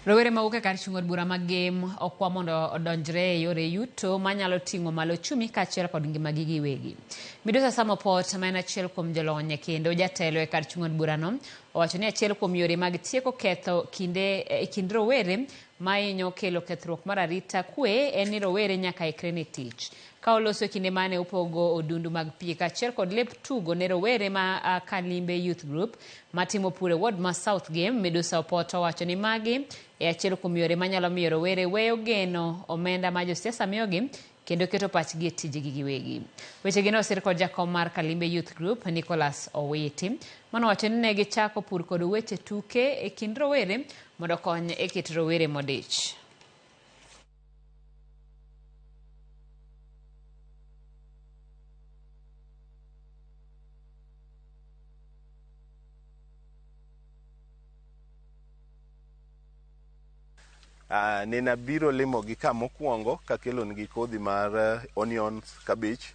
Rowere mawuok e kar chung'o od bura magem okwa mondo odonjre e yore yuto manyalo ting'o malo chumi kaachiel kod ngimagi giwegi. Midusa Sam Opot ma en achiel kuom jolony kendo jatelo e kar chung'o od burano owacho ni achiel kuom yore mag tieko ketho kind rowere mahinyo kelo kethruok mar arita kwe en ni rowere nyaka ikre ne tich. Ka oloso kinde mane upogo odundu mag pii kaachiel kod lep tugo ne rowere ma Kalimbe Youth Group matimo pur e ward ma South Game, Midusa Opot owacho ni magi e achiel kuom yore manyalo miyo rowere weyo geno omenda ma josiasa miyogi kendo keto pachgi e tijegi giwegi. Wechegi ne osir kod jakom mar Kalimbe Youth Group Nicholas Owiti manowacho ni ne gichako pur kod weche tuke e kind rowere mondo okony e kit rowere modich. Ninabiro limo gi ka mokwongo kakelo nigi kodhi mar onions, cabbage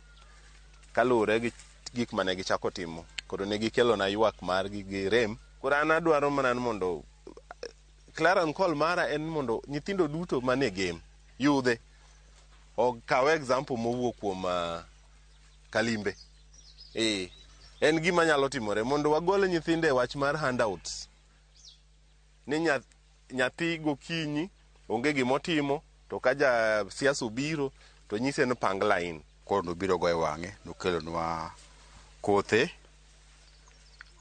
kalure gi gik mane gichako timo. Koro ne gikelo na ywak mar gi rem. Koro an adwaro mana mondo Clarence Call mara en mondo nyithindo duto mane game yudhe okaw example mowuok kuom Kalimbe. En gima nyalo timore mondo wagol nyithinde wach mar handouts. Ni nyathi gokinyi onge gimotimo to ka ja siasa obiro to nyise ni pang line. Koro nobiro go e wang'e nokelonwa kothe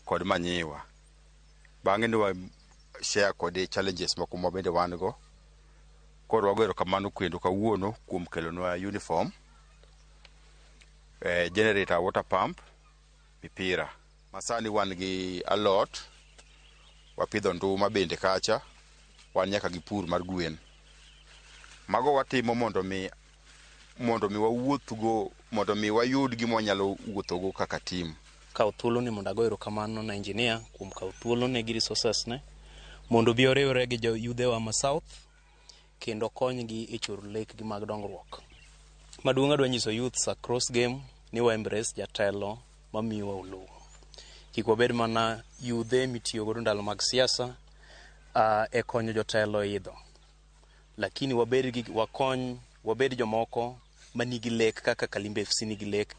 kod manyiwa. Bang'e ne wa share kod challenges moko ma bende wan go. Koro wago erokamano kendo kawuono kuom kelonwa uniform, generator, water pump, mipira. Masani wan gi alot, wapidho nduma bende kacha, wan nyaka gi pur mar gwen. Mago watimo mondo mi wawuothgo, mondo mi wayud gima wanyalo wuothogo kaka team. Kaw thuolo ni mondo ago erokamano na engineer kuom kaw thuolo ne gi resources ne mondo bi oriwre gi jo yudhewa ma South kendo konygi e choro lekgi mag dongruok. Maduong' adwa nyiso youths across game ni wa embrace jatelo mamiyowa oluw. Kik wabed mana yudhe mitiyo godo ndalo mag siasa e konyo jotelo idho, lakini wabed jomoko manigi lek kaka Kalimbe FC nigi lek.